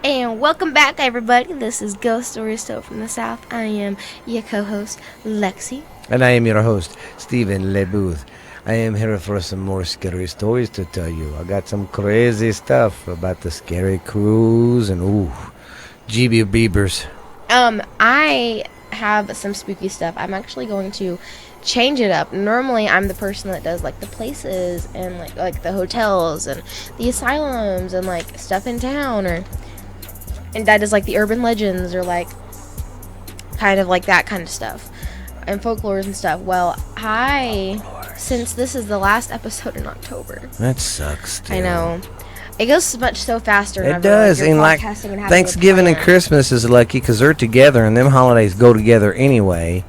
And welcome back, everybody. This is Ghost Stories Told from the South. I am your co-host, Lexie. And I am your host, Stephen LeBooth. I am here for some more scary stories to tell you. I got some crazy stuff about the scary cruise and GB Beavers. I have some spooky stuff. I'm actually going to change it up. Normally, I'm the person that does like the places and like the hotels and the asylums and like stuff in town, and that is like the urban legends or like kind of like that kind of stuff and folklores and stuff. Well, since this is the last episode in October, That sucks, dude. I know it goes so faster. It does, and like Thanksgiving and Christmas is lucky because they're together, and them holidays go together anyway.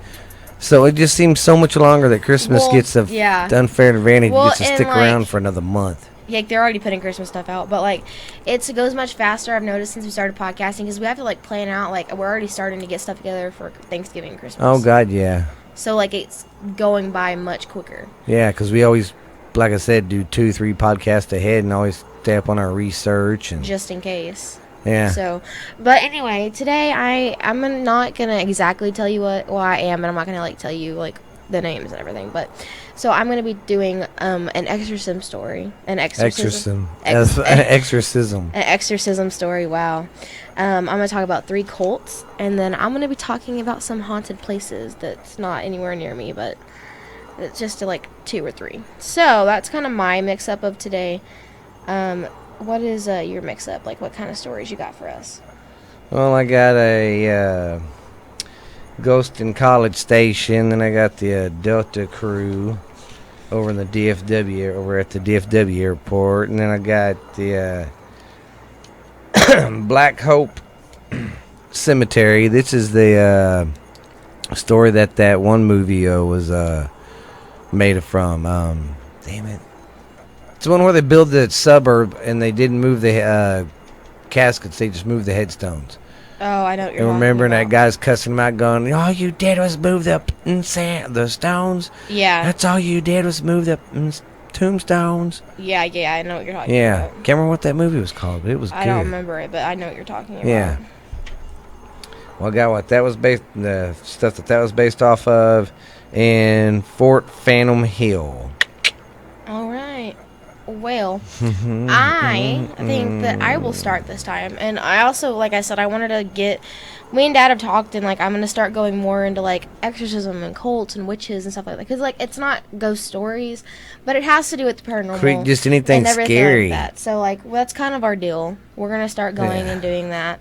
So it just seems so much longer that Christmas gets the unfair advantage, gets to stick around for another month. Yeah, they're already putting Christmas stuff out, but like it goes much faster. I've noticed since we started podcasting because we have to like plan out. Like we're already starting to get stuff together for Thanksgiving and Christmas. Oh God, yeah. So like it's going by much quicker. Yeah, because we always, like I said, do 2-3 podcasts ahead and always stay up on our research and just in case. Yeah. So, but anyway, today I'm not gonna exactly tell you what I am, and I'm not gonna like tell you like the names and everything. But so I'm gonna be doing an exorcism story, an exorcism story. Wow. I'm gonna talk about 3 cults, and then I'm gonna be talking about some haunted places that's not anywhere near me, but it's just like 2 or 3. So that's kind of my mix up of today. What is your mix-up? Like, what kind of stories you got for us? Well, I got a ghost in College Station, and I got the Delta crew over in the DFW, over at the DFW airport, and then I got the Black Hope Cemetery. This is the story that one movie was made from. Damn it. It's the one where they build the suburb and they didn't move the caskets, they just moved the headstones. Oh, I know what you're and remembering that guy's cussing them out going, all you did was move the stones? Yeah. That's all you did was move the tombstones? Yeah, I know what you're talking about. Yeah, can't remember what that movie was called, but it was good. I don't remember it, but I know what you're talking about. Yeah. Well, I got what that was based, the stuff that was based off of in Fort Phantom Hill. All right. Well, I think that I will start this time. And I also, like I said, I wanted to get... Me and Dad have talked, and, like, I'm going to start going more into, like, exorcism and cults and witches and stuff like that. Because, like, it's not ghost stories, but it has to do with the paranormal. Just anything scary. Like that. So, like, that's kind of our deal. We're going to start going and doing that.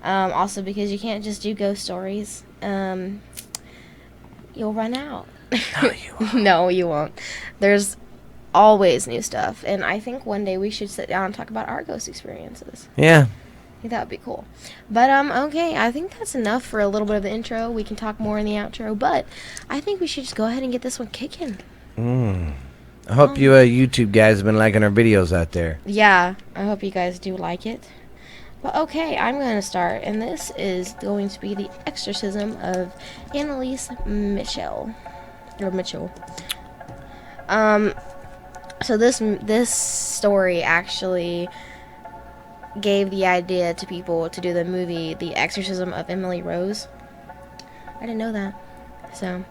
Also, because you can't just do ghost stories. You'll run out. No, you won't. No, you won't. There's always new stuff, and I think one day we should sit down and talk about our ghost experiences. Yeah, I think that would be cool. But okay, I think that's enough for a little bit of the intro. We can talk more in the outro, but I think we should just go ahead and get this one kicking. I hope you YouTube guys have been liking our videos out there. Yeah, I hope you guys do like it. But okay, I'm going to start, and this is going to be the Exorcism of Annelise Michel. Or Mitchell. So this story actually gave the idea to people to do the movie The Exorcism of Emily Rose. I didn't know that. So,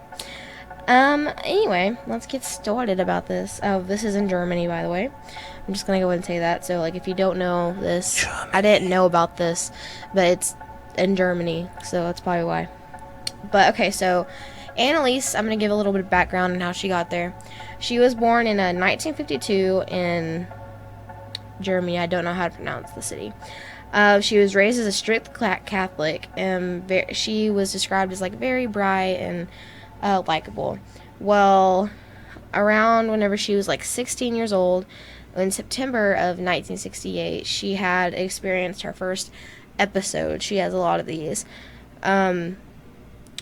anyway, let's get started about this. Oh, this is in Germany, by the way. I'm just gonna go ahead and say that. So, like, if you don't know this, Germany. I didn't know about this, but it's in Germany, so that's probably why. But, okay, so Annelise, I'm going to give a little bit of background on how she got there. She was born in 1952 in Germany. I don't know how to pronounce the city. She was raised as a strict Catholic, and she was described as like very bright and likable. Well, around whenever she was like 16 years old, in September of 1968, she had experienced her first episode. She has a lot of these.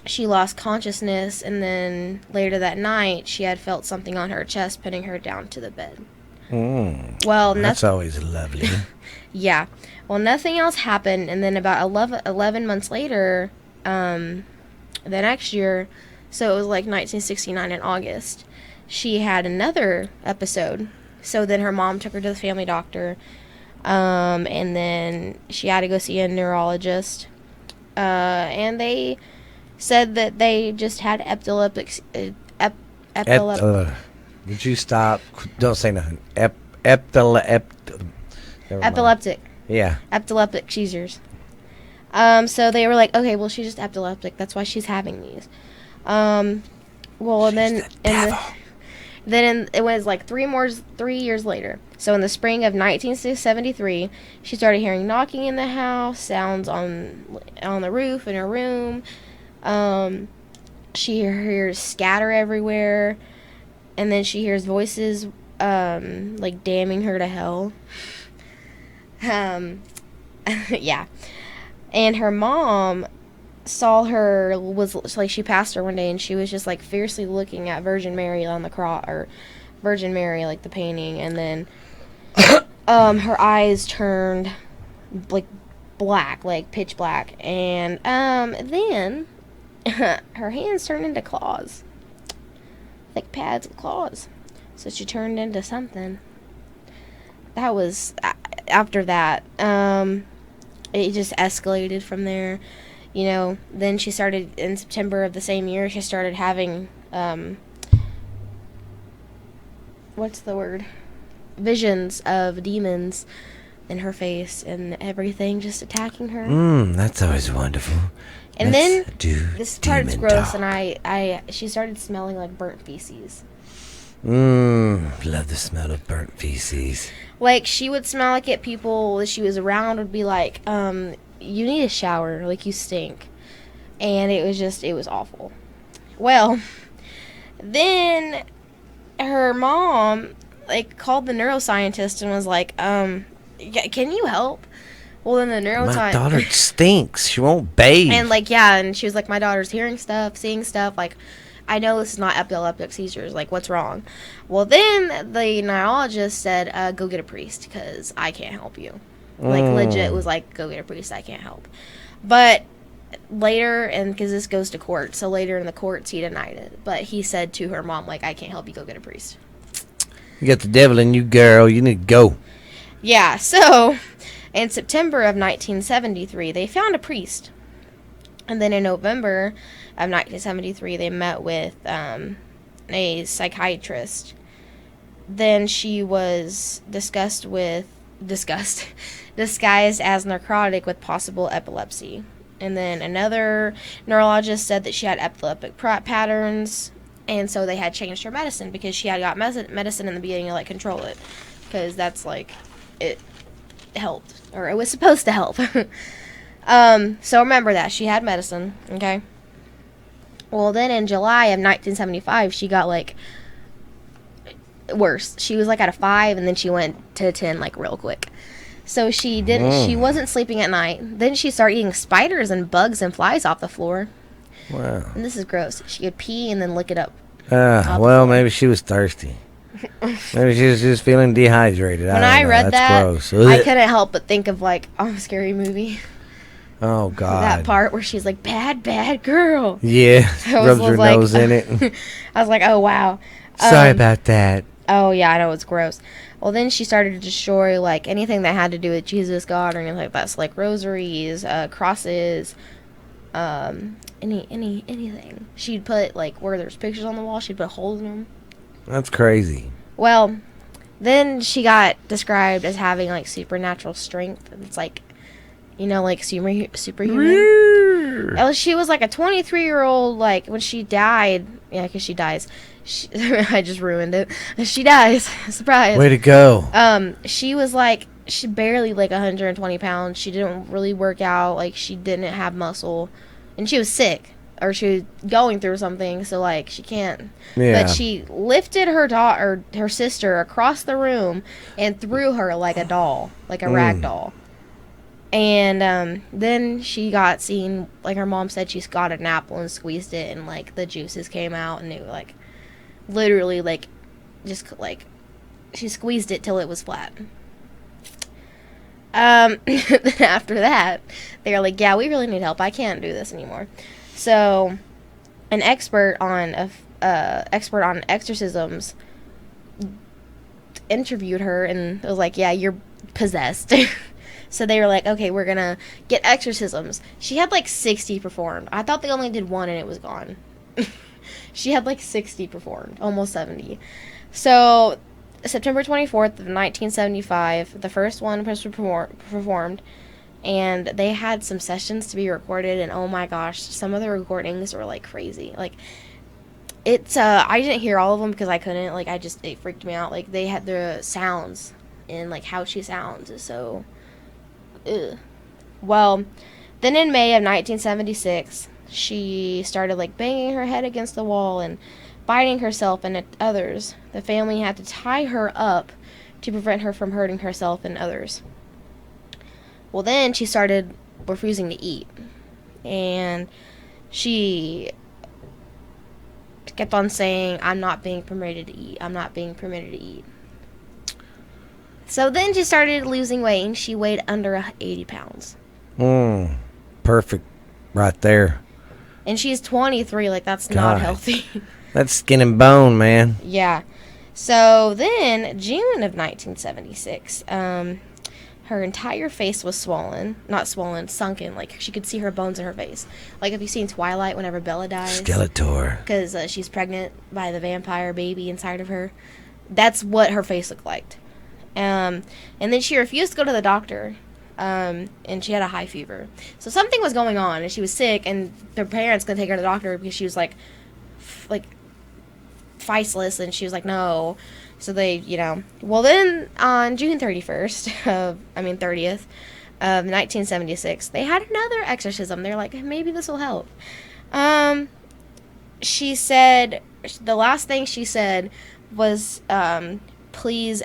She lost consciousness, and then later that night, she had felt something on her chest pinning her down to the bed. Well, that's always lovely. Yeah. Well, nothing else happened, and then about 11 months later, the next year, so it was like 1969 in August, she had another episode. So then her mom took her to the family doctor. And then she had to go see a neurologist. And they said that they just had Did you stop? Don't say nothing. Never mind. Epileptic. Yeah. Epileptic seizures. So they were like, okay, well, she's just epileptic. That's why she's having these. Well, and then it was like 3 years later. So in the spring of 1973, she started hearing knocking in the house, sounds on the roof in her room. She hears scatter everywhere, and then she hears voices like damning her to hell. Yeah. And her mom saw her, was like, she passed her one day and she was just like fiercely looking at Virgin Mary on the cross, or Virgin Mary, like the painting, and then her eyes turned like black, like pitch black, and then her hands turned into claws, like pads of claws. So she turned into something. That was after that. It just escalated from there. You know, then she started, in September of the same year, she started having, what's the word? Visions of demons in her face and everything just attacking her. That's always wonderful. And Let's then, this part's gross, and she started smelling like burnt feces. Love the smell of burnt feces. Like, she would smell like it. People that she was around would be like, you need a shower, like, you stink. And it was awful. Well, then her mom, like, called the neuroscientist and was like, can you help? Well, then the neuroscientist... My daughter stinks. She won't bathe. And, like, yeah, and she was like, my daughter's hearing stuff, seeing stuff, like... I know this is not epileptic seizures. Like, what's wrong? Well, then the neurologist said, go get a priest, because I can't help you. Like, legit was like, go get a priest, I can't help. But later, and because this goes to court, so later in the courts, he denied it. But he said to her mom, like, I can't help you, go get a priest. You got the devil in you, girl. You need to go. Yeah, so in September of 1973, they found a priest. And then in November of 1973, they met with a psychiatrist. Then she was disguised as necrotic with possible epilepsy. And then another neurologist said that she had epileptic patterns, and so they had changed her medicine because she had got medicine in the beginning to, like, control it, because that's, like, it helped, or it was supposed to help. So remember that. She had medicine, okay? Well, then in July of 1975, she got, like, worse. She was, like, at a 5, and then she went to a 10, like, real quick. So she wasn't sleeping at night. Then she started eating spiders and bugs and flies off the floor. Wow. And this is gross. She could pee and then lick it up. Well, maybe she was thirsty. Maybe she was just feeling dehydrated. When I read That's that, gross. I couldn't help but think of, like, Scary Movie. Oh, God. That part where she's like, bad, bad girl. Yeah, rubs her nose in it. I was like, oh, wow. Sorry about that. Oh, yeah, I know, it's gross. Well, then she started to destroy, like, anything that had to do with Jesus, God, or anything like that. So, like, rosaries, crosses, anything. She'd put, like, where there's pictures on the wall, she'd put holes in them. That's crazy. Well, then she got described as having, like, supernatural strength. It's like, you know, like, superhuman. She was, like, a 23-year-old, like, when she died. Yeah, because she dies. I just ruined it. She dies. Surprise. Way to go. She was, like, she barely, like, 120 pounds. She didn't really work out. Like, she didn't have muscle. And she was sick. Or she was going through something, so, like, she can't. Yeah. But she lifted her daughter, her sister, across the room and threw her like a doll, like a rag doll. And then she got seen, like, her mom said, she's got an apple and squeezed it, and, like, the juices came out, and it, like, literally, like, just, like, she squeezed it till it was flat. Then after that, they were like, yeah, we really need help. I can't do this anymore. So, an expert on exorcisms interviewed her, and it was like, yeah, you're possessed. So they were like, okay, we're gonna get exorcisms. She had like 60 performed. I thought they only did one and it was gone. She had like 60 performed, almost 70. So September 24th of 1975, the first one was performed, and they had some sessions to be recorded, and oh my gosh, some of the recordings were like crazy. Like, it's I didn't hear all of them because I couldn't, like, it freaked me out. Like, they had the sounds and like how she sounds, so ugh. Well, then in May of 1976, she started like banging her head against the wall and biting herself and others. The family had to tie her up to prevent her from hurting herself and others. Well, then she started refusing to eat, and she kept on saying, I'm not being permitted to eat. I'm not being permitted to eat. So then she started losing weight, and she weighed under 80 pounds. Perfect right there. And she's 23. Like, that's not healthy. That's skin and bone, man. Yeah. So then, June of 1976, her entire face was swollen. Not swollen, sunken. Like, she could see her bones in her face. Like, have you seen Twilight whenever Bella dies? Skeletor. Because she's pregnant by the vampire baby inside of her. That's what her face looked like. And then she refused to go to the doctor. And she had a high fever. So something was going on, and she was sick, and her parents couldn't take her to the doctor because she was like faceless, and she was like, no. So they, well, then on June 30th of 1976, they had another exorcism. They're like, maybe this will help. She said, the last thing she said was, please,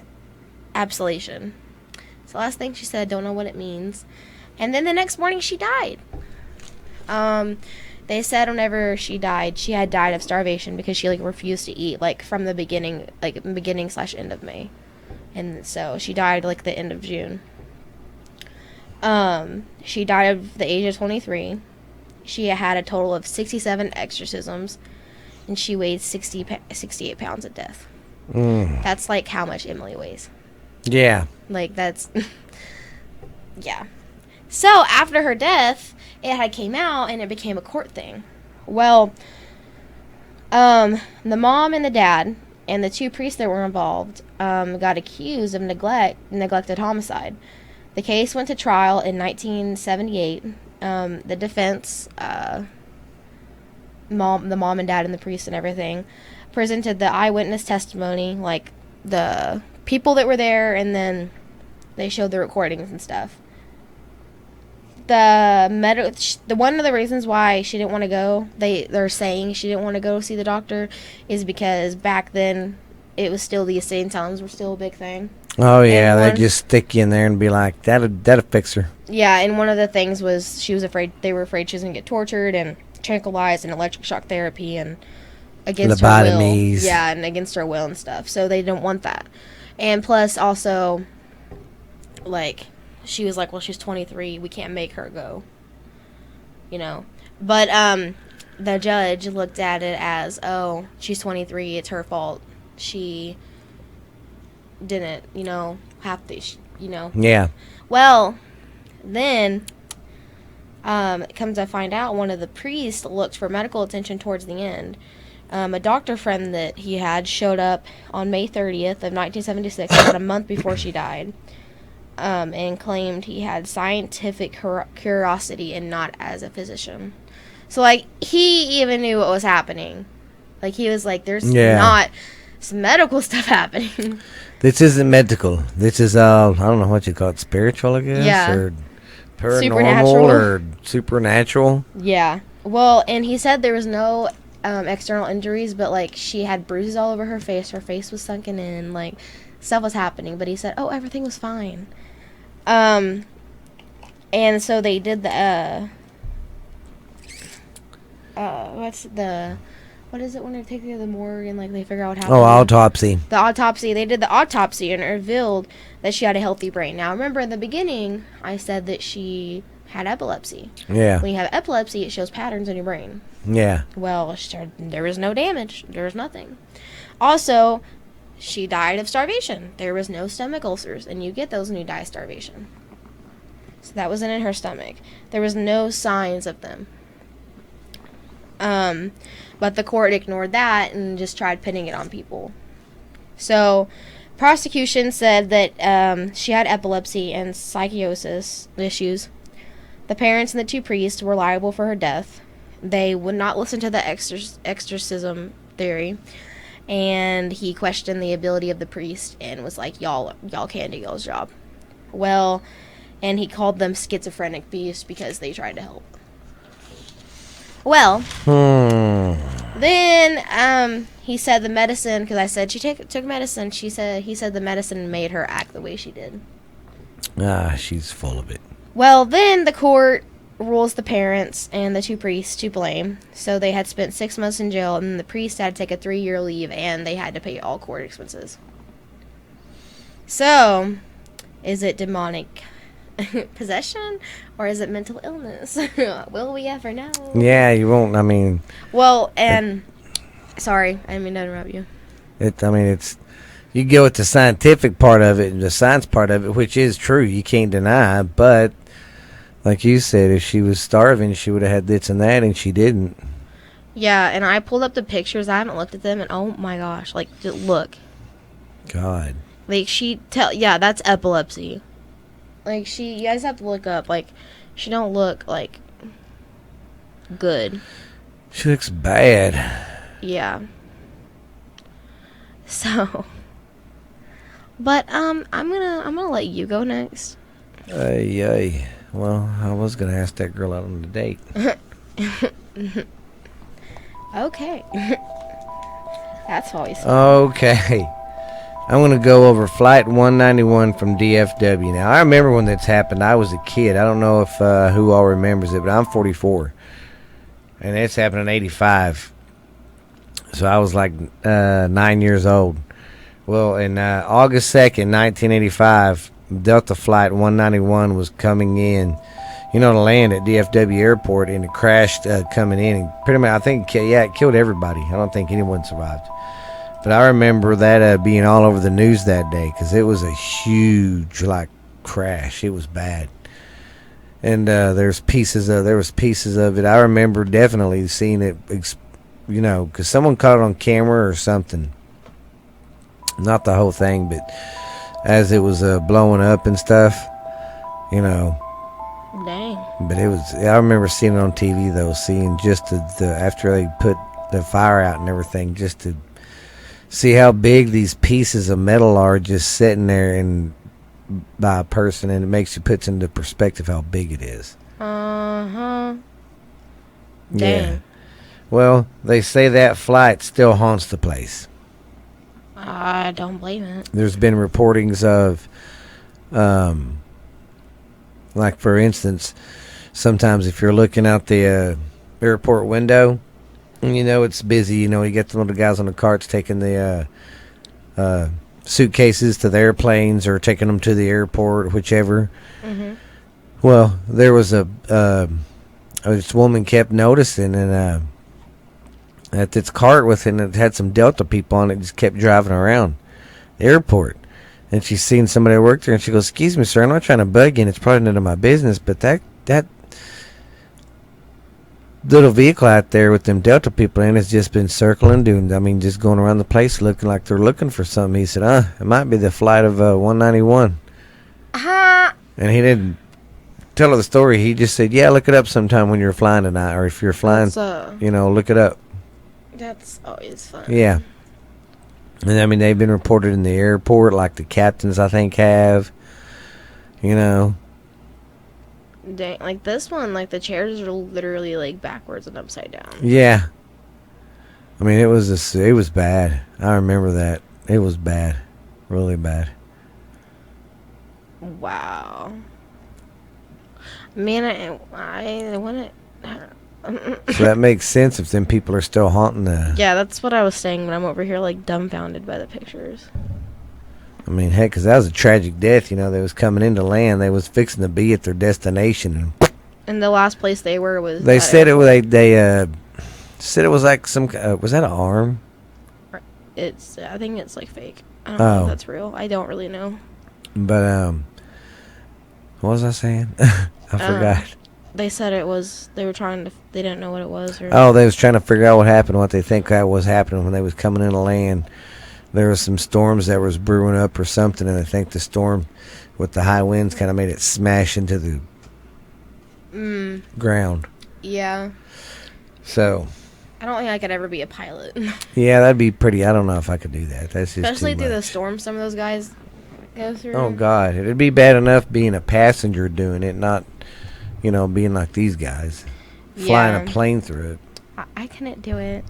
absolution. It's the last thing she said. Don't know what it means. And then the next morning she died. They said whenever she died, she had died of starvation because she refused to eat from the beginning, beginning/end of May. And so she died the end of June. She died of the age of 23. She had a total of 67 exorcisms, and she weighed 68 pounds at death. That's how much Emily weighs. Yeah. That's... yeah. So, after her death, it had came out, and it became a court thing. Well, the mom and the dad, and the two priests that were involved, got accused of neglected homicide. The case went to trial in 1978. The defense, the mom and dad and the priest and everything, presented the eyewitness testimony, the people that were there, and then they showed the recordings and stuff. The one of the reasons why she didn't want to go, they're saying she didn't want to go see the doctor, is because back then it was still, the insane asylums were still a big thing. Oh yeah, they'd just stick you in there and be like, that'll fix her. Yeah, and one of the things was they were afraid she was gonna get tortured and tranquilized and electric shock therapy and against her will. Yeah, and against her will and stuff. So they didn't want that. And plus also, she was like, well, she's 23, we can't make her go. But the judge looked at it as, oh, she's 23, it's her fault. She didn't, have to, Yeah. Well, then, it comes to find out one of the priests looked for medical attention towards the end. A doctor friend that he had showed up on May 30th of 1976, about a month before she died, and claimed he had scientific curiosity and not as a physician. So, he even knew what was happening. He was like, there's not some medical stuff happening. This isn't medical. This is, I don't know what you call it, spiritual, I guess? Yeah. Or paranormal or supernatural. Yeah. Well, and he said there was no external injuries, but, she had bruises all over her face. Her face was sunken in. Stuff was happening. But he said, oh, everything was fine. And so they did the, what is it when they take her to the morgue and, they figure out what happened? Oh, autopsy. The autopsy. They did the autopsy, and it revealed that she had a healthy brain. Now, remember in the beginning, I said that she had epilepsy. Yeah. When you have epilepsy, it shows patterns in your brain. Yeah. Well, there was no damage. There was nothing. Also, she died of starvation. There was no stomach ulcers, and you get those when you die of starvation. So that wasn't in her stomach. There was no signs of them. But the court ignored that and just tried pinning it on people. So, prosecution said that she had epilepsy and psychosis issues. The parents and the 2 priests were liable for her death. They would not listen to the exorcism theory, and he questioned the ability of the priest and was like, y'all can't do y'all's job. Well, and he called them schizophrenic beasts because they tried to help. Well, then he said the medicine, because I said she took medicine. He said the medicine made her act the way she did. She's full of it. Well, then the court rules the parents and the 2 priests to blame. So they had spent 6 months in jail, and the priest had to take a 3-year leave, and they had to pay all court expenses. So, is it demonic possession, or is it mental illness? Will we ever know? Yeah, you won't. I mean, well, and sorry, I didn't mean to interrupt you. It's you go with the scientific part of it and the science part of it, which is true. You can't deny, but like you said, if she was starving, she would have had this and that, and she didn't. Yeah, and I pulled up the pictures. I haven't looked at them, and oh my gosh, like, just look. God. Like, yeah, that's epilepsy. Like, you guys have to look up, like, she don't look, like, good. She looks bad. Yeah. So, but, I'm gonna let you go next. Yay. Well, I was gonna ask that girl out on a date. Okay. That's always fun. Okay. I'm going to go over Flight 191 from DFW. Now, I remember when this happened. I was a kid. I don't know if who all remembers it, but I'm 44. And it's happened in 85. So I was like 9 years old. Well, in August 2nd, 1985, Delta Flight 191 was coming in, to land at DFW Airport, and it crashed coming in. And pretty much, I think, it killed everybody. I don't think anyone survived. But I remember that being all over the news that day because it was a huge, crash. It was bad. And there was pieces of it. I remember definitely seeing it, because someone caught it on camera or something. Not the whole thing, but as it was blowing up and stuff, Dang. But I remember seeing it on TV, though, seeing just the after they put the fire out and everything, just to see how big these pieces of metal are just sitting there and by a person, and it puts into perspective how big it is. Dang. Yeah. Well, they say that flight still haunts the place. I don't blame it. There's been reportings of, for instance, sometimes if you're looking out the airport window, it's busy. You get the little guys on the carts taking the suitcases to the airplanes or taking them to the airport, whichever. Mm-hmm. Well, there was this woman kept noticing, and at this cart with it, and it had some Delta people on it, just kept driving around the airport. And she's seen somebody that worked there, and she goes, "Excuse me, sir, I'm not trying to bug you, and it's probably none of my business, but that little vehicle out there with them Delta people in has just been circling, just going around the place looking like they're looking for something." He said, it might be the flight of 191. And he didn't tell her the story. He just said, yeah, look it up sometime when you're flying tonight, or if you're flying, look it up. That's always fun. Yeah. And they've been reported in the airport, like the captains, I think, have. Dang, like this one, like the chairs are literally like backwards and upside down. Yeah. It was bad. I remember that. It was bad. Really bad. Wow. Man, I want to... So that makes sense if them people are still haunting the... Yeah, that's what I was saying, but I'm over here, like, dumbfounded by the pictures. Heck, because that was a tragic death, They was coming into land. They was fixing to be at their destination. And the last place they were was... They said it was... They said it was like some... was that an arm? I think it's like fake. I don't know if Oh, that's real. I don't really know. but what was I saying? I forgot. They said it was. They were trying to. They didn't know what it was. Or Oh, they was trying to figure out what happened, what they think that was happening when they was coming into land. There was some storms that was brewing up or something, and I think the storm with the high winds kind of made it smash into the ground. Yeah. So, I don't think I could ever be a pilot. yeah, that'd be pretty. I don't know if I could do that. That's just Especially too through the much. storm some of those guys go through. Oh God, it'd be bad enough being a passenger doing it, not being like these guys flying a plane through it. I couldn't do it.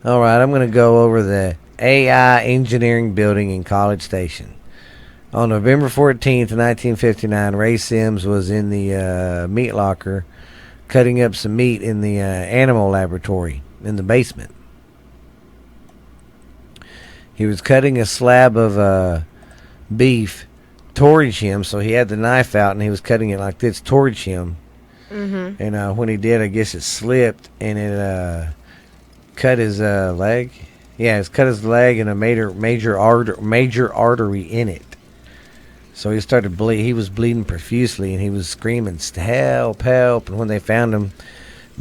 All right, I'm going to go over the AI Engineering Building in College Station. On November 14th, 1959, Ray Sims was in the meat locker cutting up some meat in the animal laboratory in the basement. He was cutting a slab of beef towards him, so he had the knife out and he was cutting it like this towards him. Mm-hmm. And when he did, I guess it slipped and it cut his leg. Yeah, it's cut his leg and a major artery in it. So he started bleed. He was bleeding profusely and he was screaming, "Help, help!" And when they found him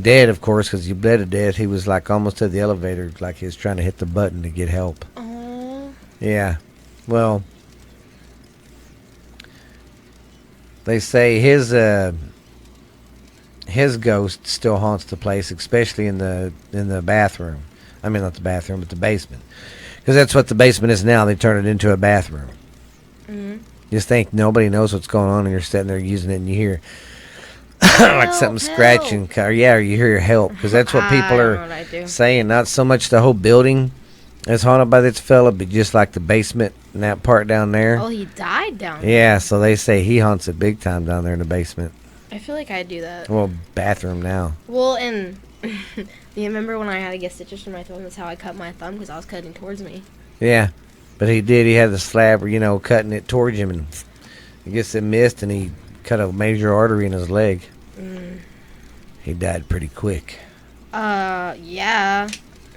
dead, of course, because he bled to death, he was like almost to the elevator, like he was trying to hit the button to get help. Aww. Yeah, well, they say his ghost still haunts the place, especially in the bathroom. I mean, not the bathroom, but the basement, because that's what the basement is now. They turned it into a bathroom. Mm-hmm. Just think nobody knows what's going on, and you're sitting there using it, and you hear like something scratching, or you hear your help, because that's what people are saying. Not so much the whole building is haunted by this fella, but just like the basement and that part down there. Oh, he died down there. Yeah, so they say he haunts it big time down there in the basement. I feel like I'd do that. Well, bathroom now. Well, and you remember when I had to get stitches in my thumb? That's how I cut my thumb, because I was cutting towards me. Yeah, but he did. He had the slab, cutting it towards him, and I guess it missed, and he cut a major artery in his leg. He died pretty quick. Yeah.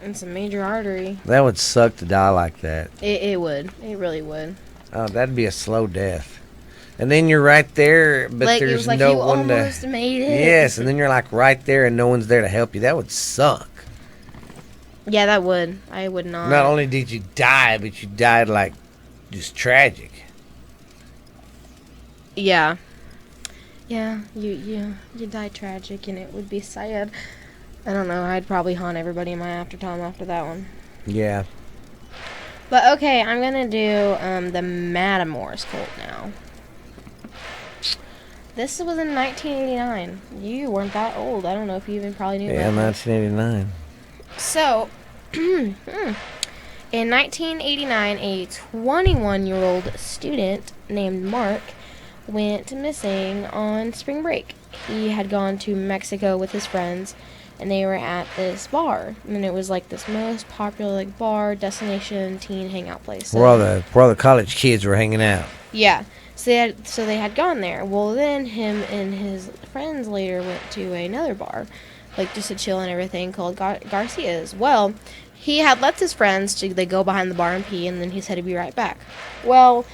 It's a major artery. That would suck to die like that. It would. It really would. Oh, that'd be a slow death. And then you're right there, but like, there's it was like no you one to. almost made it. Yes, and then you're like right there, and no one's there to help you. That would suck. Yeah, that would. I would not. Not only did you die, but you died like just tragic. Yeah. Yeah, you died tragic, and it would be sad. I don't know. I'd probably haunt everybody in my aftertime after that one. Yeah. But okay, I'm gonna do the Madimors cult now. This was in 1989. You weren't that old. I don't know if you even probably knew. Yeah, about this. 1989. So, in 1989, a 21-year-old student named Mark went missing on spring break. He had gone to Mexico with his friends, and they were at this bar, and it was like this most popular like bar destination teen hangout place. So, where all the college kids were hanging out. yeah, so they had gone there. Well, then him and his friends later went to another bar, like just to chill and everything, called Garcia's. Well, he had left his friends to they go behind the bar and pee, and then he said he'd be right back. Well,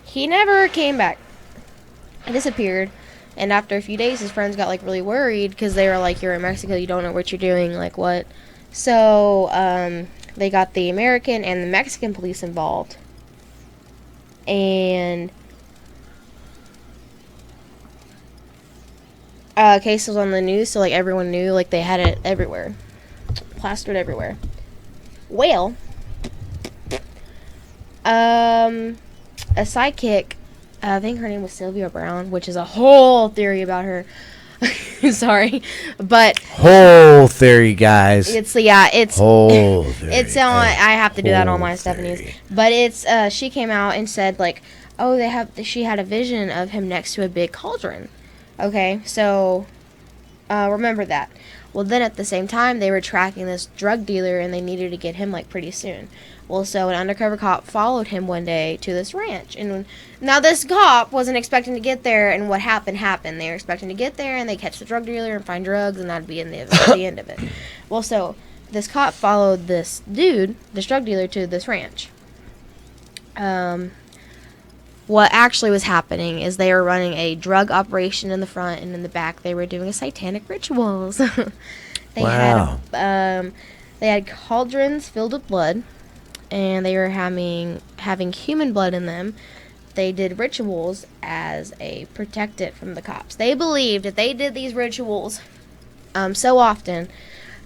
he never came back. He disappeared. And after a few days, his friends got, like, really worried because they were like, you're in Mexico, you don't know what you're doing, like, what? So, they got the American and the Mexican police involved. And case was on the news, so, like, everyone knew, like, they had it everywhere. Plastered everywhere. Well, a sidekick, I think her name was Sylvia Brown, which is a whole theory about her. Sorry, but whole theory, guys. It's whole theory. It's on. I have to do that on my Stephanie's. But it's she came out and said like, oh, she had a vision of him next to a big cauldron. Okay, so remember that. Well, then at the same time, they were tracking this drug dealer, and they needed to get him like pretty soon. Well, so an undercover cop followed him one day to this ranch. And now this cop wasn't expecting to get there, and what happened. They were expecting to get there, and they catch the drug dealer and find drugs, and that'd be the end of it. Well, so this cop followed this dude, this drug dealer, to this ranch. What actually was happening is they were running a drug operation in the front, and in the back they were doing satanic rituals. Wow. They had cauldrons filled with blood, and they were having human blood in them. They did rituals as a protect it from the cops. They believed if they did these rituals so often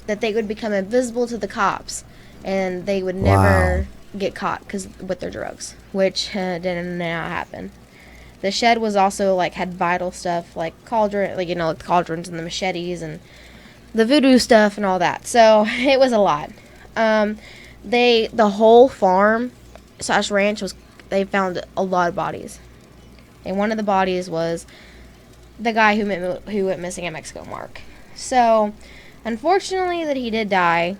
that they would become invisible to the cops, and they would never get caught because with their drugs, which didn't now happen. The shed was also like had vital stuff like cauldron, like like the cauldrons and the machetes and the voodoo stuff and all that. So it was a lot. The whole farm / ranch they found a lot of bodies, and one of the bodies was the guy who went missing at Mexico, Mark. So unfortunately, that he did die.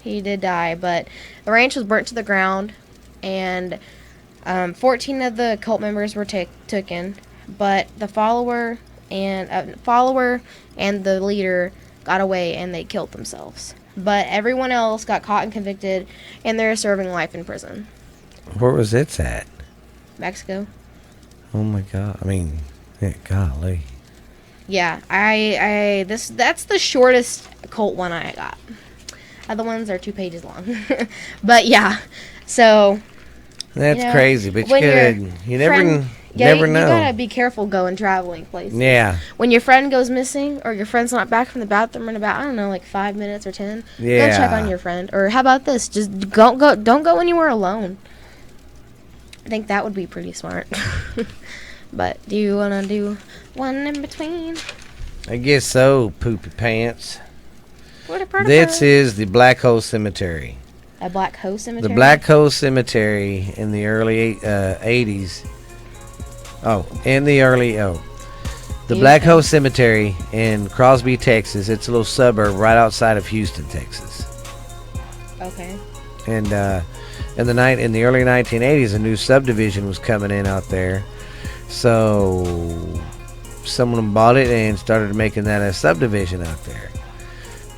But the ranch was burnt to the ground, and 14 of the cult members were taken, but the follower and the leader got away, and they killed themselves. But everyone else got caught and convicted, and they're serving life in prison. Where was it at? Mexico. Oh my God! I mean, yeah, golly. Yeah, that's the shortest cult one I got. Other ones are 2 pages long. But yeah, so that's crazy. But you never know. You gotta be careful going traveling places. Yeah. When your friend goes missing, or your friend's not back from the bathroom in about, I don't know, like 5 minutes or 10, go check on your friend. Or how about this? Just don't go anywhere alone. I think that would be pretty smart. But do you wanna do one in between? I guess so. Poopy pants. This is the Black Hole Cemetery. A Black Hole Cemetery? The Black Hole Cemetery in the early 80s. The Black Hole Cemetery in Crosby, Texas. It's a little suburb right outside of Houston, Texas. Okay. And in the early 1980s, a new subdivision was coming in out there. So someone bought it and started making that a subdivision out there.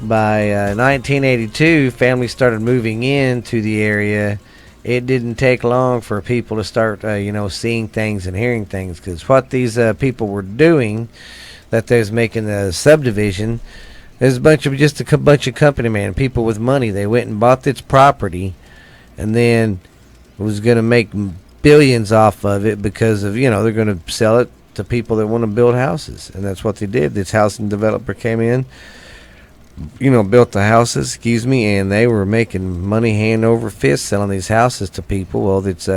By 1982, families started moving into the area. It didn't take long for people to start, seeing things and hearing things. Because what these people were doing, that they was making the subdivision, there's a bunch of company man, people with money. They went and bought this property, and then was going to make billions off of it because of they're going to sell it to people that want to build houses, and that's what they did. This housing developer came in. Built the houses, and they were making money hand over fist selling these houses to people. Well, that's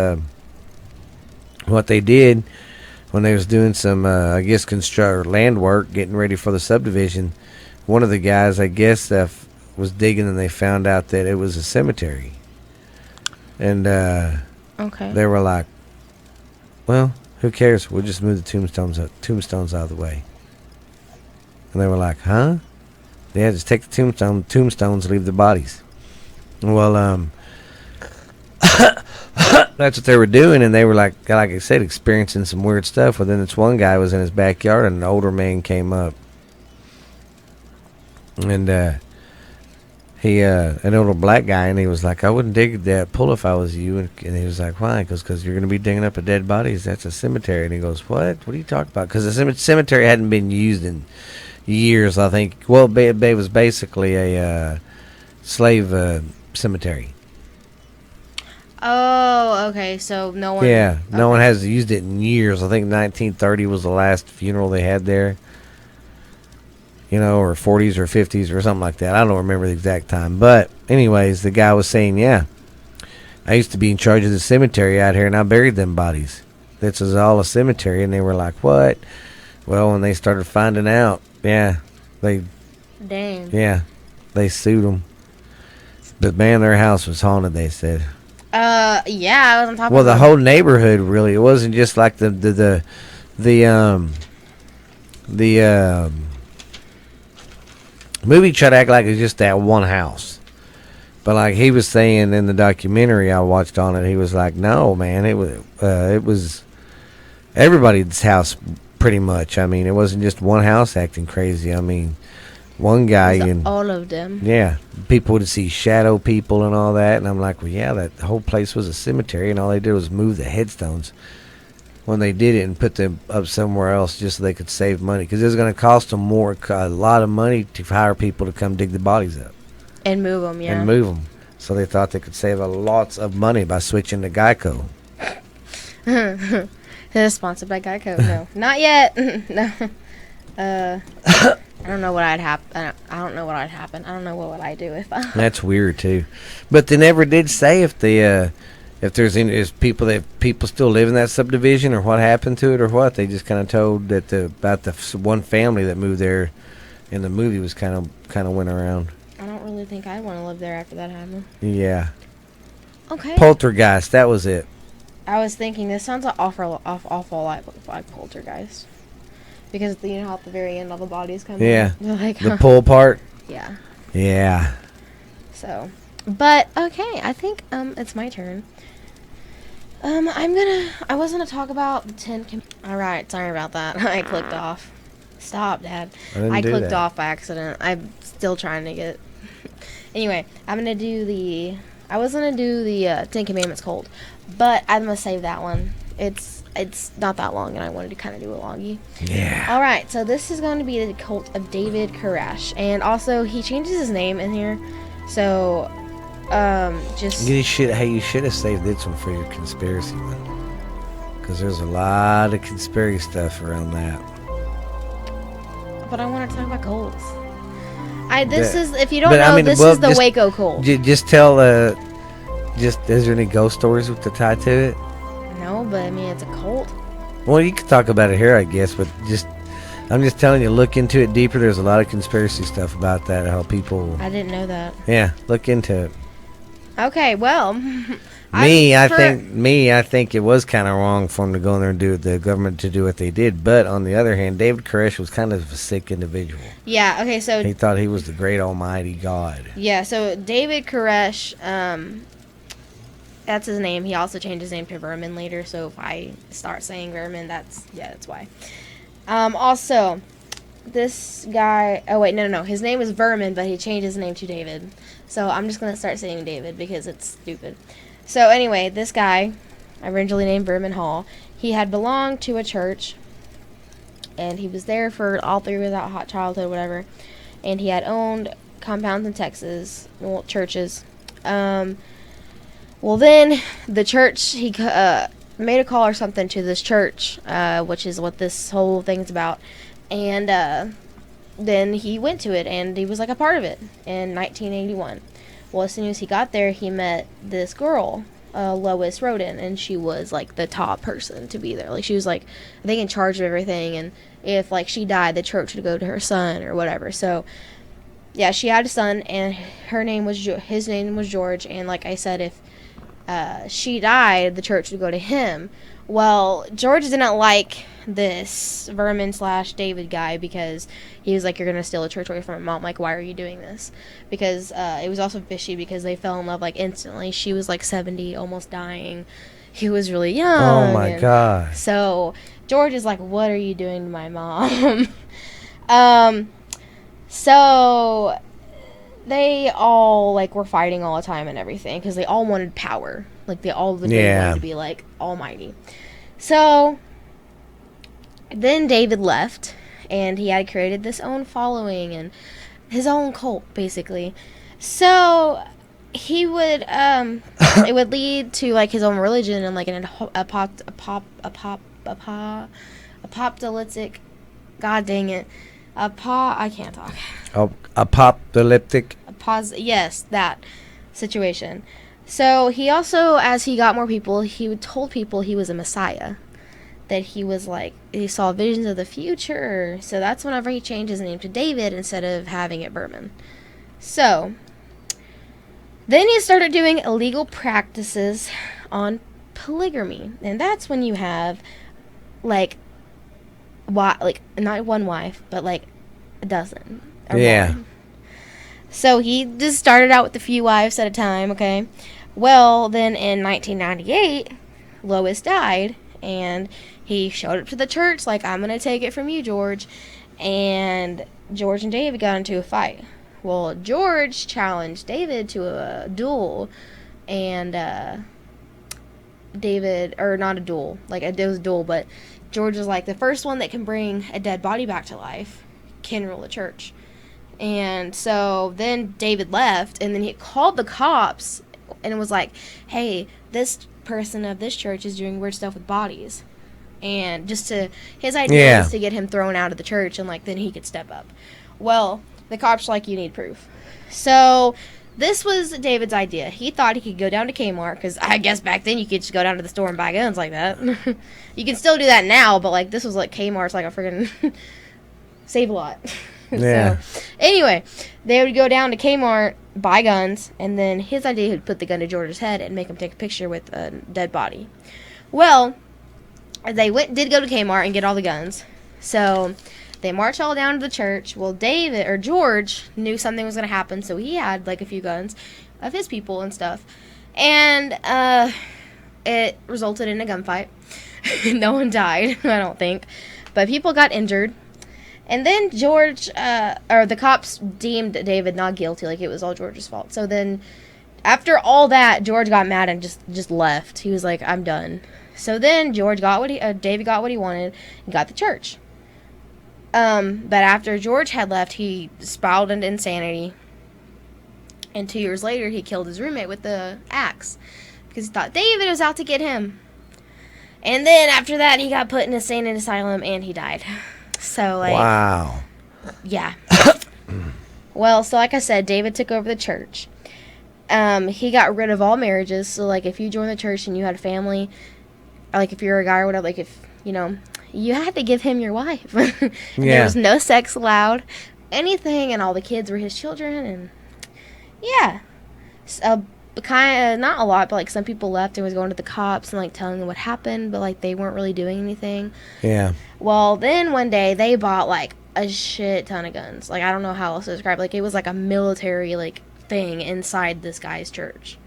what they did when they was doing some, construct land work, getting ready for the subdivision. One of the guys, was digging, and they found out that it was a cemetery. And okay, they were like, "Well, who cares? We'll just move the tombstones out of the way." And they were like, "Huh?" Yeah, just take the tombstones, leave the bodies. Well, that's what they were doing, and they were like I said, experiencing some weird stuff. Well, then this one guy was in his backyard, and an older man came up, and he, an older black guy, and he was like, "I wouldn't dig that pool if I was you," and he was like, "Why?" He goes, "Because you're going to be digging up a dead bodies. That's a cemetery." And he goes, "What? What are you talking about?" Because the cemetery hadn't been used in years, I think. Well, it was basically a slave cemetery. Oh, okay. So no one. Yeah, okay. No one has used it in years. I think 1930 was the last funeral they had there. Or 40s or 50s or something like that. I don't remember the exact time. But anyways, the guy was saying, "Yeah, I used to be in charge of the cemetery out here, and I buried them bodies. This is all a cemetery." And they were like, "What?" Well, when they started finding out, yeah, they sued them. But man, their house was haunted, they said. Yeah, I was on top of. Well, the whole neighborhood, really. It wasn't just like the movie tried to act like it was just that one house. But like he was saying in the documentary I watched on it, he was like, "No, man, it was everybody's house pretty much. I mean, it wasn't just one house acting crazy. I mean, one guy and all of them. yeah, people would see shadow people and all that, and I'm like, well, yeah, that whole place was a cemetery, and all they did was move the headstones when they did it and put them up somewhere else just so they could save money, because it was going to cost them a lot of money to hire people to come dig the bodies up And move them, yeah. and move them. So they thought they could save lots of money by switching to Geico. Sponsored by Geico. No, not yet. No. I don't know what I'd happen. I don't know what I'd happen. I don't know what would I do if I. That's weird too, but they never did say if there's any people still live in that subdivision or what happened to it or what. They just kind of told that about the one family that moved there, and the movie was kind of went around. I don't really think I'd want to live there after that happened. Yeah. Okay. Poltergeist. That was it. I was thinking this sounds awful like Poltergeist, because you know how at the very end all the bodies come. Yeah. In? Like, the pull part. Yeah. Yeah. So, but okay, I think it's my turn. I was gonna talk about the 10. All right, sorry about that. I clicked off. Stop, Dad. I clicked off by accident. I'm still trying to get. Anyway, I was gonna do the 10 Commandments cold, but I'm gonna save that one. It's not that long, and I wanted to kind of do a longie. Yeah. All right, so this is going to be the cult of David Curash, and also he changes his name in here, so just you should have saved this one for your conspiracy one, because there's a lot of conspiracy stuff around that. But I want to talk about cults. If you don't know, this is the Waco cult. Just tell is there any ghost stories with the tie to it? No, but I mean, it's a cult. Well, you could talk about it here, I guess, but I'm just telling you, look into it deeper. There's a lot of conspiracy stuff about that, how people. I didn't know that. Yeah, look into it. Okay, well, I think it was kind of wrong for them to go in there and do the government to do what they did. But on the other hand, David Curash was kind of a sick individual. Yeah. Okay. So he thought he was the great Almighty God. Yeah. So David Curash, that's his name. He also changed his name to Vermin later. So if I start saying Vermin, that's why. Also, this guy. Oh wait, no. His name was Vermin, but he changed his name to David. So I'm just gonna start saying David because it's stupid. So anyway, this guy, originally named Vermin Hall, he had belonged to a church, and he was there for all through his hot childhood, whatever. And he had owned compounds in Texas, churches. Well, then the church, he made a call or something to this church, which is what this whole thing's about. And then he went to it, and he was like a part of it in 1981. Well, as soon as he got there, he met this girl, Lois Roden, and she was like the top person to be there. Like, she was like, I think, in charge of everything, and if like she died, the church would go to her son or whatever. So yeah, she had a son, and his name was George, and like I said, if she died, the church would go to him. Well, George didn't like this Vermin/David guy, because he was like, you're gonna steal a church away from my mom. Like, why are you doing this? Because it was also fishy, because they fell in love like instantly. She was like 70, almost dying. He was really young. Oh my god. So George is like, what are you doing to my mom? So they all like were fighting all the time and everything, because they all wanted power. Like, they all wanted to be like almighty. So then David left, and he had created this own following and his own cult, basically. So he would it would lead to like his own religion and like an apocalyptic. God dang it. I can't talk. Apocalyptic. Yes, that situation. So he also, as he got more people, he told people he was a messiah. That he was like, he saw visions of the future. So that's whenever he changed his name to David instead of having it Vermin. So then he started doing illegal practices on polygamy. And that's when you have like not one wife, but like a dozen. Yeah. More. So he just started out with a few wives at a time, okay? Well, then in 1998, Lois died, and he showed up to the church like, I'm going to take it from you, George. and George and David got into a fight. Well, George challenged David to a duel, and David, or not a duel, like it was a duel, but George was like, the first one that can bring a dead body back to life can rule the church. And so then David left, and then he called the cops and was like, hey, this person of this church is doing weird stuff with bodies. And just to, his idea was to get him thrown out of the church, and like then he could step up. Well, the cops were like, you need proof. So this was David's idea. He thought he could go down to Kmart, because I guess back then you could just go down to the store and buy guns like that. You can still do that now, but like this was like Kmart's like a friggin' Save-A-Lot. Yeah. So, anyway, they would go down to Kmart, buy guns, and then his idea would put the gun to George's head and make him take a picture with a dead body. Well, they did go to Kmart and get all the guns. So they marched all down to the church. Well, George knew something was going to happen, so he had like a few guns of his people and stuff. And it resulted in a gunfight. No one died, I don't think. But people got injured. And then the cops deemed David not guilty, like it was all George's fault. So then, after all that, George got mad and just left. He was like, I'm done. So then David got what he wanted and got the church. But after George had left, he spiraled into insanity. And 2 years later, he killed his roommate with the axe because he thought David was out to get him. And then after that, he got put in a insane asylum and he died. So, like... Wow. Yeah. Well, so like I said, David took over the church. He got rid of all marriages. So, like, if you joined the church and you had a family, or, like, if you're a guy or whatever, like, if, you know, you had to give him your wife. There was no sex allowed, anything, and all the kids were his children, and, yeah. So, kind of, not a lot, but, like, some people left and was going to the cops and, like, telling them what happened, but, like, they weren't really doing anything. Yeah. Well, then one day they bought like a shit ton of guns. Like, I don't know how else to describe it. Like, it was like a military like thing inside this guy's church.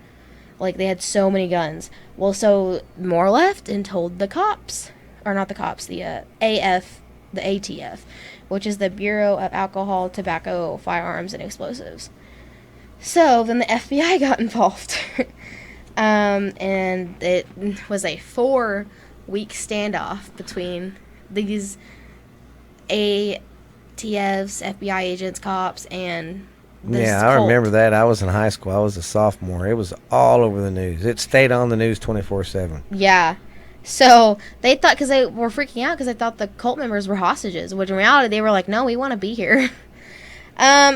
Like, they had so many guns. Well, so more left and told the cops, or not the cops, the ATF, which is the Bureau of Alcohol, Tobacco, Firearms, and Explosives. So then the FBI got involved. And it was a 4-week standoff between these ATFs, FBI agents, cops, and this I cult. remember that. I was in high school. I was a sophomore. It was all over the news. It stayed on the news 24/7. Yeah. So they thought, because they were freaking out because they thought the cult members were hostages, which in reality they were like, no, we want to be here.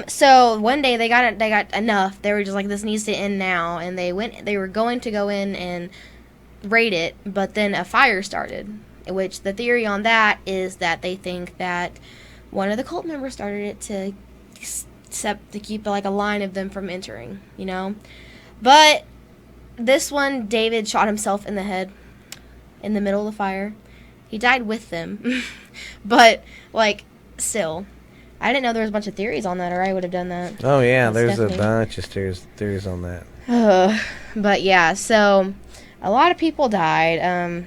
So one day they got enough. They were just like, this needs to end now, and they were going to go in and raid it, but then a fire started. Which the theory on that is that they think that one of the cult members started it to keep like a line of them from entering, you know. But this one, David shot himself in the head in the middle of the fire. He died with them, but like still, I didn't know there was a bunch of theories on that, or I would have done that. Oh yeah, That's there's a bunch of theories on that. But yeah, so a lot of people died.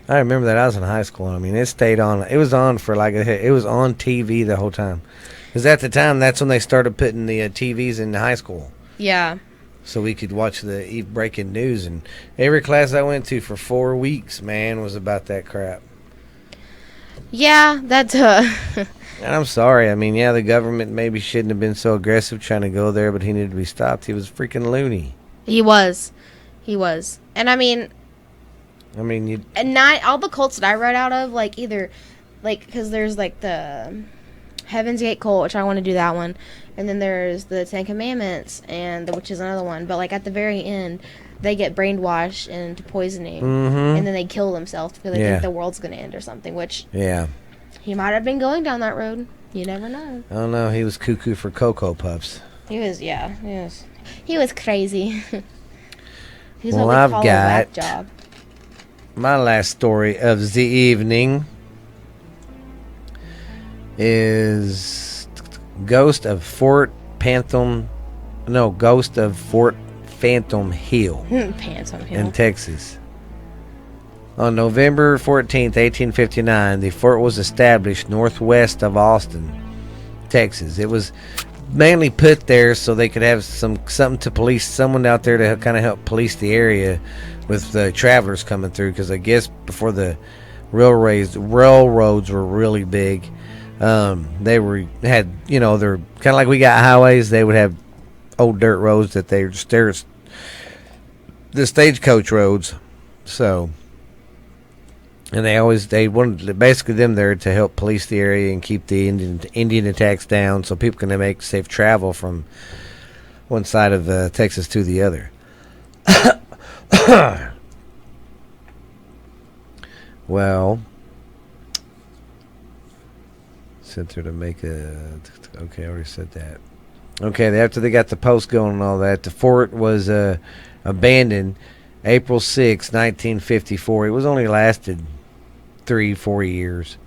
I remember that. I was in high school. I mean, it stayed on. It was on for like it was on TV the whole time. Because at the time, that's when they started putting the TVs in the high school. Yeah. So we could watch the breaking news. And every class I went to for 4 weeks, man, was about that crap. Yeah, that's... And I'm sorry. I mean, yeah, the government maybe shouldn't have been so aggressive trying to go there, but he needed to be stopped. He was freaking loony. He was. And I mean, and not all the cults that I read out of, like, either, like, because there's, like, the Heaven's Gate cult, which I want to do that one, and then there's the Ten Commandments, which is another one, but, like, at the very end, they get brainwashed into poisoning, and then they kill themselves because they think the world's going to end or something, which, he might have been going down that road. You never know. I don't know. He was cuckoo for Cocoa Puffs. He was crazy. He's Well, what we I've call a got whack job. my last story of the evening is Ghost of Fort Phantom Hill Phantom Hill. in Texas. On November 14th, 1859, the fort was established northwest of Austin, Texas. It was mainly put there so they could have something to police, someone out there to kind of help police the area with the travelers coming through, because I guess before the railroads were really big, they're kind of like we got highways. They would have old dirt roads that they're the stagecoach roads. So, and they wanted basically them there to help police the area and keep the Indian attacks down, so people can make safe travel from one side of Texas to the other. Well, sent her to make a. Okay, I already said that. Okay, after they got the post going and all that, the fort was abandoned April 6, 1954. It was only lasted 3-4 years,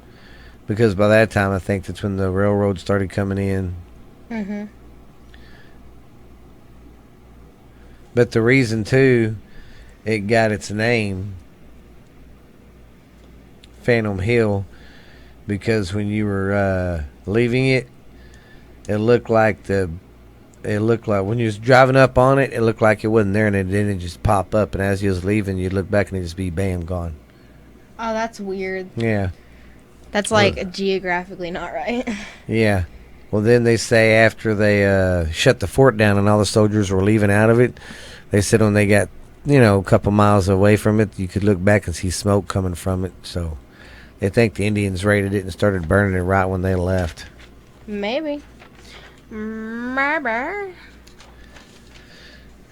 because by that time I think that's when the railroad started coming in. Mm-hmm. But the reason too it got its name, Phantom Hill, because when you were leaving it, it looked like when you was driving up on it, it looked like it wasn't there, and then it just pop up, and as you was leaving, you'd look back and it'd just be bam, gone. Oh, that's weird. Yeah. That's like geographically not right. Yeah. Well, then they say after they shut the fort down and all the soldiers were leaving out of it, they said when they got, a couple miles away from it, you could look back and see smoke coming from it. So they think the Indians raided it and started burning it right when they left. Maybe. And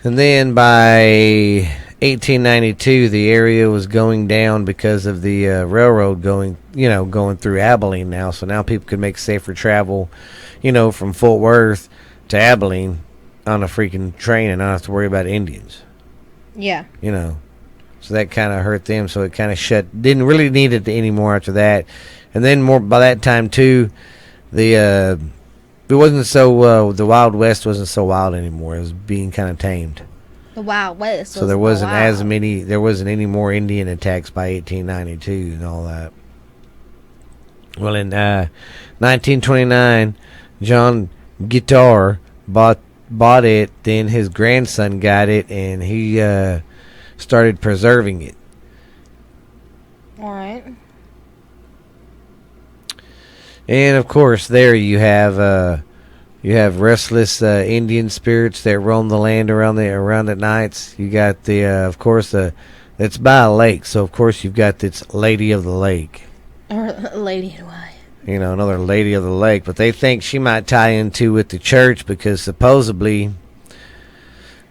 then by 1892, the area was going down because of the railroad going through Abilene now. So now people could make safer travel, from Fort Worth to Abilene on a freaking train and not have to worry about Indians. Yeah. So that kind of hurt them. So it kind of didn't really need it anymore after that. And then by that time too, it wasn't so, the Wild West wasn't so wild anymore. It was being kind of tamed. The Wild West. So there wasn't any more Indian attacks by 1892 and all that. Well, in 1929, John Guitar bought it. Then his grandson got it, and he started preserving it. All right. And of course, there you have restless Indian spirits that roam the land around at nights. You got of course, it's by a lake, so of course you've got this Lady of the Lake, or Lady of Why. Another Lady of the Lake. But they think she might tie into with the church, because supposedly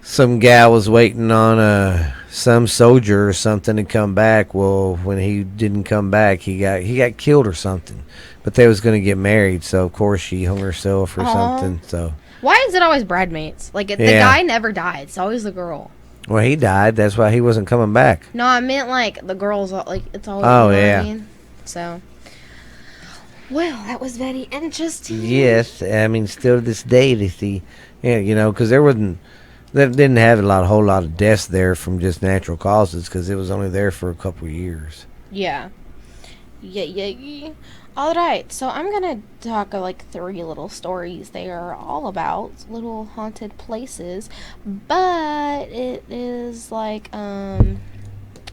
some gal was waiting on some soldier or something to come back. Well, when he didn't come back, he got killed or something. But they was going to get married, so of course she hung herself or something. So why is it always bridesmaids? Like the guy never died. It's always the girl. Well, he died. That's why he wasn't coming back. No, I meant like the girls. Like it's always. Oh, yeah. I mean? So. Well, that was very interesting. Yes, I mean, still to this day they see, because they didn't have a whole lot of deaths there from just natural causes, because it was only there for a couple of years. Yeah. Yeah. All right, so I'm gonna talk like 3 little stories. They are all about little haunted places, but it is like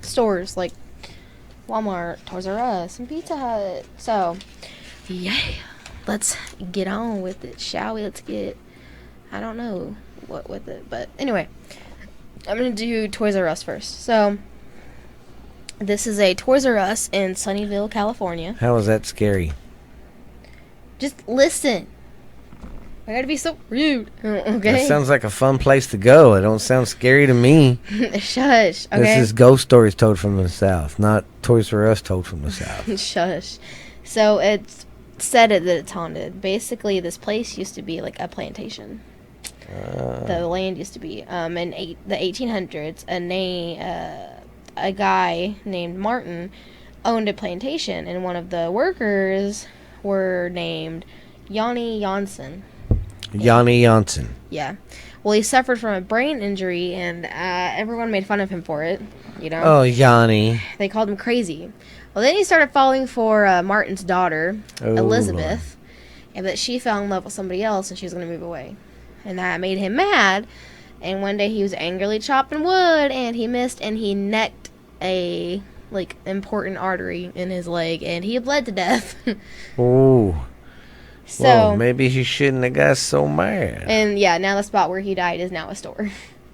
stores like Walmart, Toys R Us, and Pizza Hut. So yeah, let's get on with it, shall we? Let's get, I don't know what with it, but anyway, I'm gonna do Toys R Us first. So this is a Toys R Us in Sunnyvale, California. How is that scary? Just listen. I gotta be so rude. Okay. That sounds like a fun place to go. It don't sound scary to me. Shush. Okay. This is ghost stories told from the South, not Toys R Us told from the South. Shush. So it's said that it's haunted. Basically, this place used to be like a plantation. The land used to be in the 1800s. A guy named Martin owned a plantation, and one of the workers were named Yanni Janssen. Yanni Janssen. Yeah. Well, he suffered from a brain injury, and everyone made fun of him for it. You know. Oh, Yanni. They called him crazy. Well, then he started falling for Martin's daughter, Oh, Elizabeth, and that she fell in love with somebody else, and she was going to move away, and that made him mad. And one day he was angrily chopping wood, and he missed, and he necked a important artery in his leg, and he bled to death. Oh. So well, maybe he shouldn't have got so mad. And yeah, now the spot where he died is now a store.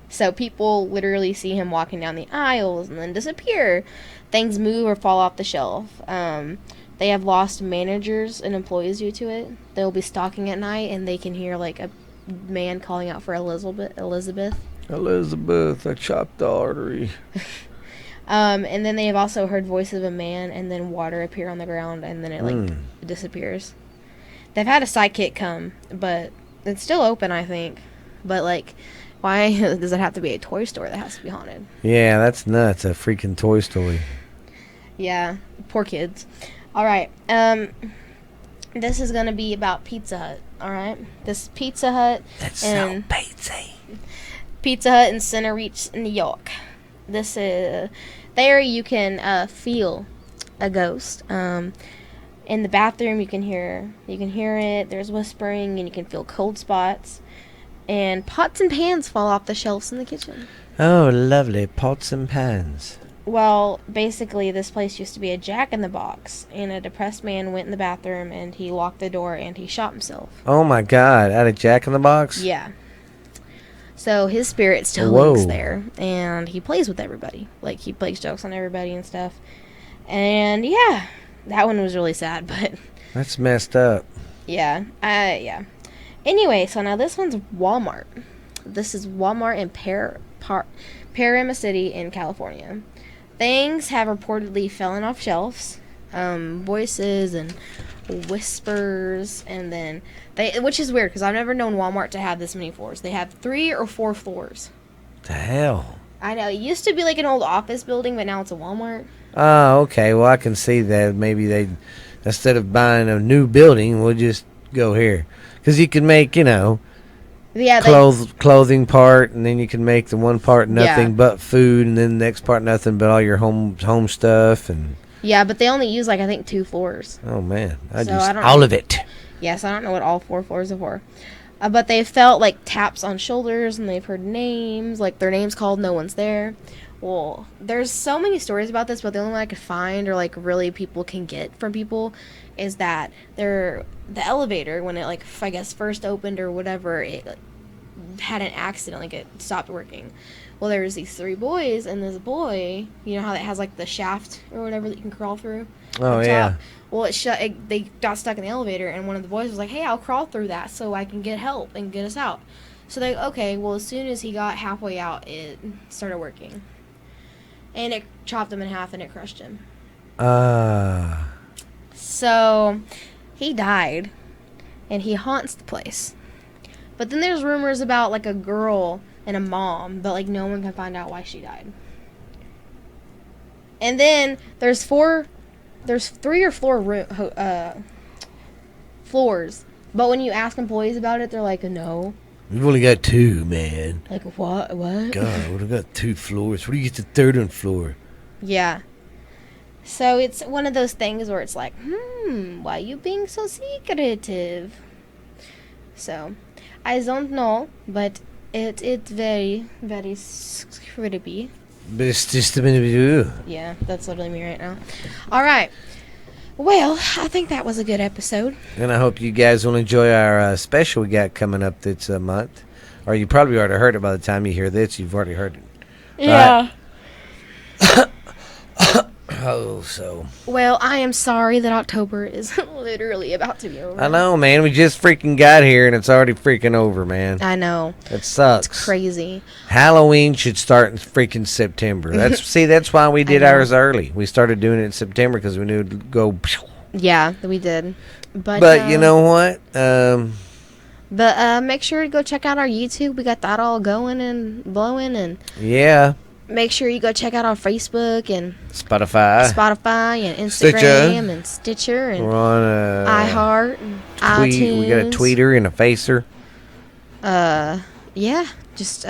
So people literally see him walking down the aisles and then disappear. Things move or fall off the shelf. They have lost managers and employees due to it. They'll be stalking at night, and they can hear like a man calling out for Elizabeth. Elizabeth, I chopped the artery. And then they have also heard voices of a man, and then water appear on the ground, and then it disappears. They've had a sidekick come, but it's still open, I think. But why does it have to be a toy store that has to be haunted? Yeah, that's nuts. A freaking Toy Story. Yeah, poor kids. All right. This is gonna be about Pizza Hut. All right. This Pizza Hut. That's so pizza. Pizza Hut in Center Reach, New York. This is there. You can feel a ghost. In the bathroom, you can hear it. There's whispering, and you can feel cold spots. And pots and pans fall off the shelves in the kitchen. Oh, lovely pots and pans. Well, basically, this place used to be a Jack-in-the-Box, and a depressed man went in the bathroom, and he locked the door, and he shot himself. Oh my God! Out of Jack-in-the-Box? Yeah. So his spirit still links there, and he plays with everybody. He plays jokes on everybody and stuff. And yeah. That one was really sad, but... That's messed up. Yeah. Yeah. Anyway, so now this one's Walmart. This is Walmart in Panorama City in California. Things have reportedly fallen off shelves. Voices and whispers, and then... which is weird, because I've never known Walmart to have this many floors. They have 3 or 4 floors. The hell? I know. It used to be an old office building, but now it's a Walmart. Oh, okay. Well, I can see that. Maybe they, instead of buying a new building, we'll just go here. Because you can make, clothing part, and then you can make the one part nothing but food, and then the next part nothing but all your home stuff. And yeah, but they only use, I think, 2 floors. Oh, man. I don't just all of it. Yes, I don't know what all 4 floors are for. But they felt taps on shoulders, and they've heard names, their names called, no one's there. Well, there's so many stories about this, but the only one I could find, or really people can get from people, is that the elevator, when it I guess first opened or whatever, it had an accident, it stopped working. Well, there was these 3 boys, and this boy, you know how it has the shaft or whatever that you can crawl through. Oh yeah. Well, they got stuck in the elevator, and one of the boys was like, "Hey, I'll crawl through that so I can get help and get us out." So okay. Well, as soon as he got halfway out, it started working. And it chopped him in half, and it crushed him. So, he died, and he haunts the place. But then there's rumors about, a girl and a mom, but, no one can find out why she died. And then there's 3 or 4 floors. But when you ask employees about it, they're like, no. We've only got 2, man. What? God, we've got 2 floors. Where do you get the 3rd one floor? Yeah. So it's one of those things where it's why are you being so secretive? So, I don't know, but it's very, very creepy. But it's just a minute. Yeah, that's literally me right now. All right. Well, I think that was a good episode. And I hope you guys will enjoy our special we got coming up this month. Or you probably already heard it by the time you hear this. You've already heard it. Yeah. Right. Well, I am sorry that October is literally about to be over. I know, man. We just freaking got here, and it's already freaking over, man. I know. It sucks. It's crazy. Halloween should start in freaking September. That's why we did ours early. We started doing it in September because we knew it would go. Yeah, we did. But you know what? But make sure to go check out our YouTube. We got that all going and blowing, and yeah. Make sure you go check out our Facebook and Spotify and Instagram and Stitcher and we're on iHeart and iTunes. We got a tweeter and a facer. Yeah. just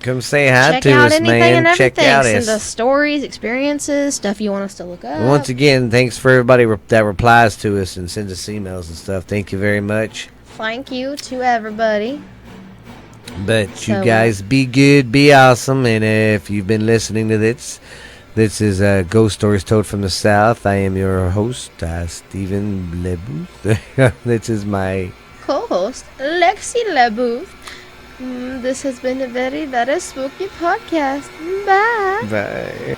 Come say hi check to out us, anything man. and Check everything. out Send us. us stories, experiences, stuff you want us to look up. Once again, thanks for everybody that replies to us and sends us emails and stuff. Thank you very much. Thank you to everybody. But you guys be good, be awesome, and if you've been listening to this is Ghost Stories Told from the South. I am your host, Stephen LeBooth. This is my co-host, Lexie LeBooth. This has been a very, very spooky podcast. Bye. Bye.